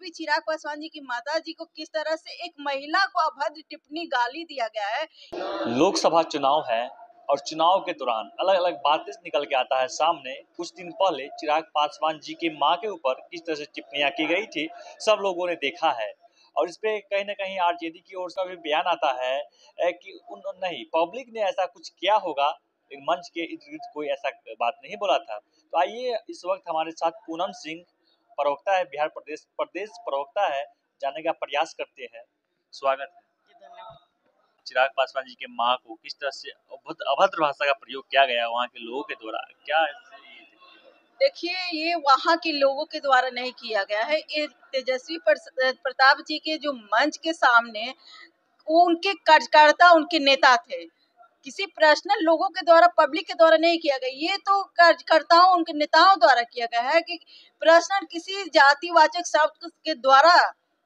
भी चिराग पासवान जी की माता जी को किस तरह से एक महिला को अभद्र टिप्पणी गाली दिया गया है। लोकसभा चुनाव है और चुनाव के दौरान अलग अलग बातें निकल के आता है सामने। कुछ दिन पहले चिराग पासवान जी की मां के ऊपर किस तरह से टिप्पणियां की गई थी, सब लोगों ने देखा है। और इस पे कहीं ना कहीं आरजेडी की ओर से भी बयान आता है कि नहीं, पब्लिक ने ऐसा कुछ किया होगा, मंच के इर्द गिर्द कोई ऐसा बात नहीं बोला था। तो आइए, इस वक्त हमारे साथ पूनम सिंह प्रवक्ता है, बिहार प्रदेश प्रवक्ता है, जानने का प्रयास करते हैं। स्वागत है। चिराग पासवान जी के मां को किस तरह से अभद्र भाषा का प्रयोग किया गया वहाँ के लोगों के द्वारा, क्या? देखिए, ये वहाँ के लोगों के द्वारा नहीं किया गया है। ये तेजस्वी प्रताप जी के जो मंच के सामने वो उनके कार्यकर्ता, उनके नेता थे। किसी पर्सनल लोगों के द्वारा, पब्लिक के द्वारा नहीं किया गया। ये तो कार्यकर्ताओं, उनके नेताओं द्वारा किया गया है कि पर्सनल किसी जातिवाचक शब्द के द्वारा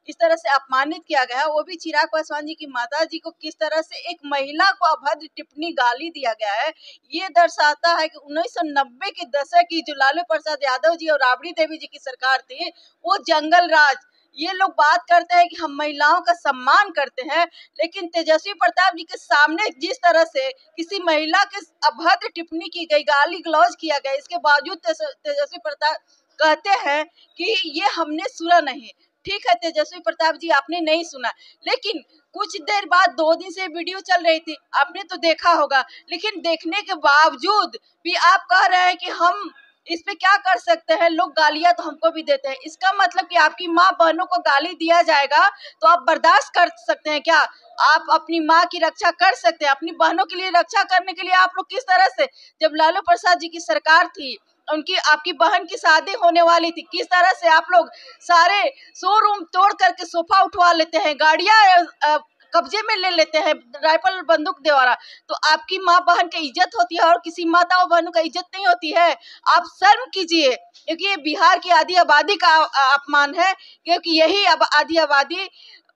इस तरह से अपमानित किया गया है। वो भी चिराग पासवान जी की माता जी को किस तरह से एक महिला को अभद्र टिप्पणी गाली दिया गया है। ये दर्शाता है कि 1990 के दशक की जो लालू प्रसाद यादव जी और राबड़ी देवी जी की सरकार थी, वो जंगल राज। ये लोग बात करते हैं कि हम महिलाओं का सम्मान करते हैं, लेकिन तेजस्वी प्रताप जी के सामने जिस तरह से किसी महिला के अभद्र टिप्पणी की गई, गाली गलौज किया गया, इसके बावजूद तेजस्वी प्रताप कहते हैं कि ये हमने सुना नहीं। ठीक है तेजस्वी प्रताप जी, आपने नहीं सुना, लेकिन कुछ देर बाद 2 दिन से वीडियो चल रही थी, आपने तो देखा होगा। लेकिन देखने के बावजूद भी आप कह रहे हैं कि हम इस पे क्या कर सकते हैं, लोग गालियां तो हमको भी देते हैं। इसका मतलब कि आपकी माँ बहनों को गाली दिया जाएगा तो आप बर्दाश्त कर सकते हैं क्या? आप अपनी माँ की रक्षा कर सकते हैं? अपनी बहनों के लिए रक्षा करने के लिए आप लोग किस तरह से, जब लालू प्रसाद जी की सरकार थी, उनकी आपकी बहन की शादी होने वाली थी, किस तरह से आप लोग सारे शोरूम तोड़ करके सोफा उठवा लेते हैं, गाड़ियां कब्जे में ले लेते हैं राइफल बंदूक द्वारा। तो आपकी माँ बहन की इज्जत होती है और किसी माताओं बहनों का इज्जत नहीं होती है। आप शर्म कीजिए, क्योंकि ये बिहार की आधी आबादी का अपमान है, क्योंकि यही आधी आबादी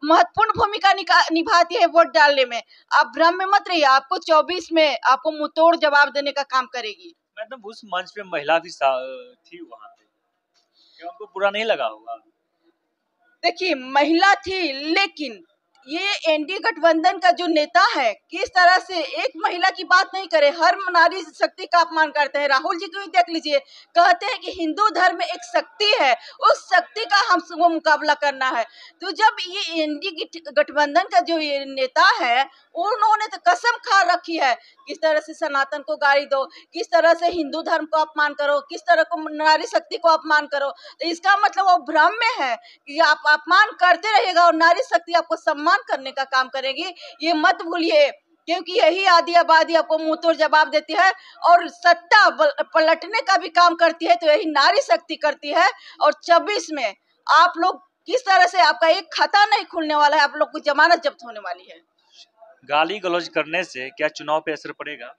महत्वपूर्ण भूमिका निभाती है वोट डालने में। आप भ्रम में मत रहिए, आपको 24 में आपको मुंहतोड़ जवाब देने का काम करेगी। मैडम, उस मंच पे महिला भी थी वहाँ पे, क्या उनको बुरा नहीं लगा होगा? देखिए, महिला थी, लेकिन ये एनडीए गठबंधन का जो नेता है किस तरह से एक महिला की बात नहीं करे, हर नारी शक्ति का अपमान करते हैं। राहुल जी को ही देख लीजिए, कहते हैं कि हिंदू धर्म में एक शक्ति है, उस शक्ति का हमको मुकाबला करना है। तो जब ये एनडीए गठबंधन का जो ये नेता है, उन्होंने तो कसम खा रखी है, किस तरह से सनातन को गाली दो, किस तरह से हिंदू धर्म को अपमान करो, किस तरह को नारी शक्ति को अपमान करो। तो इसका मतलब वो भ्रम में है कि आप अपमान करते रहिएगा और नारी शक्ति आपको सम्मान करने का काम करेगी। ये मत भूलिए, क्योंकि यही आधी आबादी आपको मुंहतोड़ जवाब देती है और सत्ता पलटने का भी काम करती है, तो यही नारी शक्ति करती है। और 24 में आप लोग किस तरह से, आपका एक खाता नहीं खुलने वाला है, आप लोग को जमानत जब्त होने वाली है। गाली गलौज करने से क्या चुनाव पे असर पड़ेगा?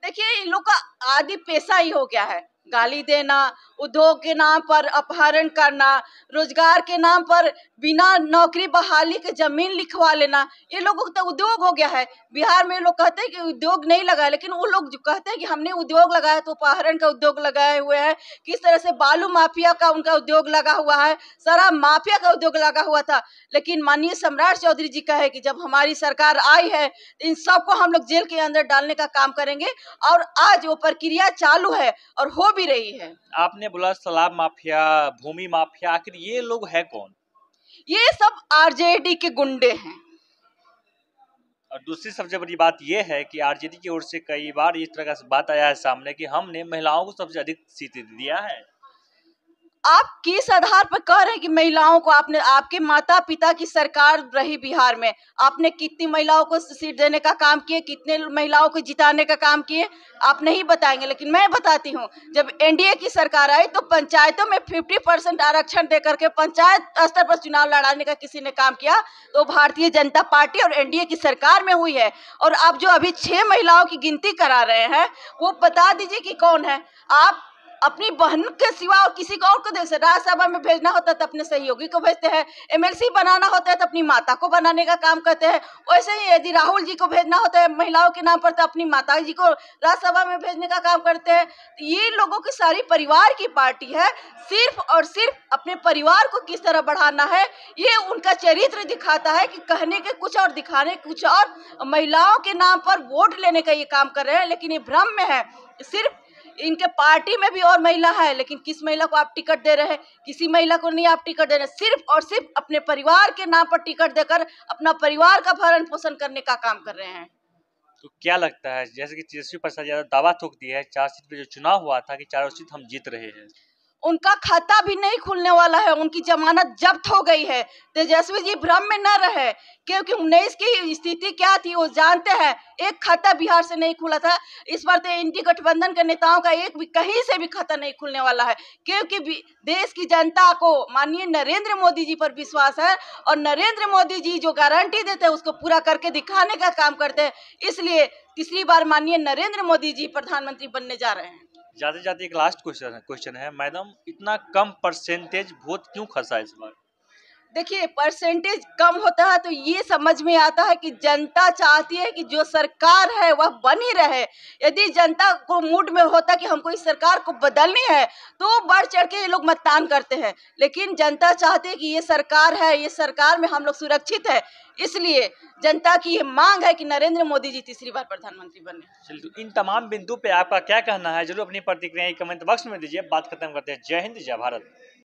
देखिए, इन लोग का आदि पेशा ही हो गया है, गाली देना, उद्योग के नाम पर अपहरण करना, रोजगार के नाम पर बिना नौकरी बहाली के जमीन लिखवा लेना। ये लोगों का तो उद्योग हो गया है। बिहार में लोग कहते हैं कि उद्योग नहीं लगा, लेकिन वो लोग जो कहते हैं कि हमने उद्योग लगाया, तो अपहरण का उद्योग लगाए हुए हैं। किस तरह से बालू माफिया का उनका उद्योग लगा हुआ है, शराब माफिया का उद्योग लगा हुआ था। लेकिन माननीय सम्राट चौधरी जी का है कि जब हमारी सरकार आई है, इन सबको हम लोग जेल के अंदर डालने का काम करेंगे, और आज वो प्रक्रिया चालू है और हो भी रही है। आपने बोला शराब माफिया, भूमि माफिया, आखिर ये लोग है कौन? ये सब आरजेडी के गुंडे हैं। और दूसरी सबसे बड़ी बात ये है कि आरजेडी की ओर से कई बार इस तरह का बात आया है सामने कि हमने महिलाओं को सबसे अधिक सीटें दिया है। आप किस आधार पर कह रहे हैं कि महिलाओं को, आपने, आपके माता पिता की सरकार रही बिहार में, आपने कितनी महिलाओं को सीट देने का काम किए, कितने महिलाओं को जिताने का काम किए, आप नहीं बताएंगे। लेकिन मैं बताती हूँ, जब एनडीए की सरकार आई तो पंचायतों में 50% आरक्षण देकर के पंचायत स्तर पर चुनाव लड़ाने का किसी ने काम किया, तो भारतीय जनता पार्टी और एनडीए की सरकार में हुई है। और आप जो अभी 6 महिलाओं की गिनती करा रहे हैं, वो बता दीजिए कि कौन है। आप अपनी बहन के सिवा और किसी को और को देख सकते। राज्यसभा में भेजना होता है तो अपने सहयोगी को भेजते हैं, एमएलसी बनाना होता है तो अपनी माता को बनाने का काम करते हैं। वैसे ही यदि राहुल जी को भेजना होता है महिलाओं के नाम पर तो अपनी माता जी को राज्यसभा में भेजने का काम करते हैं। ये लोगों की सारी परिवार की पार्टी है, सिर्फ और सिर्फ अपने परिवार को किस तरह बढ़ाना है ये उनका चरित्र दिखाता है कि कहने के कुछ और दिखाने कुछ और, महिलाओं के नाम पर वोट लेने का ये काम कर रहे हैं। लेकिन ये भ्रम में है, सिर्फ इनके पार्टी में भी और महिला है लेकिन किस महिला को आप टिकट दे रहे हैं, किसी महिला को नहीं आप टिकट दे रहे, सिर्फ और सिर्फ अपने परिवार के नाम पर टिकट देकर अपना परिवार का भरण पोषण करने का काम कर रहे हैं। तो क्या लगता है, जैसे कि तेजस्वी प्रसाद यादव दावा ठोक दिया है 4 सीट पे जो चुनाव हुआ था कि 4 सीट हम जीत रहे हैं, उनका खाता भी नहीं खुलने वाला है, उनकी जमानत जब्त हो गई है। तेजस्वी जी भ्रम में न रहे, क्योंकि 19 की स्थिति क्या थी वो जानते हैं। एक खाता बिहार से नहीं खुला था, इस बार तो इंडी गठबंधन के नेताओं का एक भी कहीं से भी खाता नहीं खुलने वाला है, क्योंकि देश की जनता को माननीय नरेंद्र मोदी जी पर विश्वास है और नरेंद्र मोदी जी जो गारंटी देते हैं उसको पूरा करके दिखाने का काम करते हैं। इसलिए तीसरी बार माननीय नरेंद्र मोदी जी प्रधानमंत्री बनने जा रहे हैं। जाते जाते एक लास्ट क्वेश्चन है मैडम, इतना कम परसेंटेज वोट क्यों खसा इस बार? देखिए, परसेंटेज कम होता है तो ये समझ में आता है कि जनता चाहती है कि जो सरकार है वह बनी रहे। यदि जनता को मूड में होता कि हमको इस सरकार को बदलनी है तो बढ़ चढ़ के ये लोग मतदान करते हैं, लेकिन जनता चाहती है कि ये सरकार है, ये सरकार में हम लोग सुरक्षित है। इसलिए जनता की ये मांग है कि नरेंद्र मोदी जी तीसरी बार प्रधानमंत्री बने। चलिए, तो इन तमाम बिंदु पे आपका क्या कहना है, जरूर अपनी प्रतिक्रिया कमेंट बॉक्स में दीजिए। बात खत्म करते हैं। जय हिंद, जय भारत।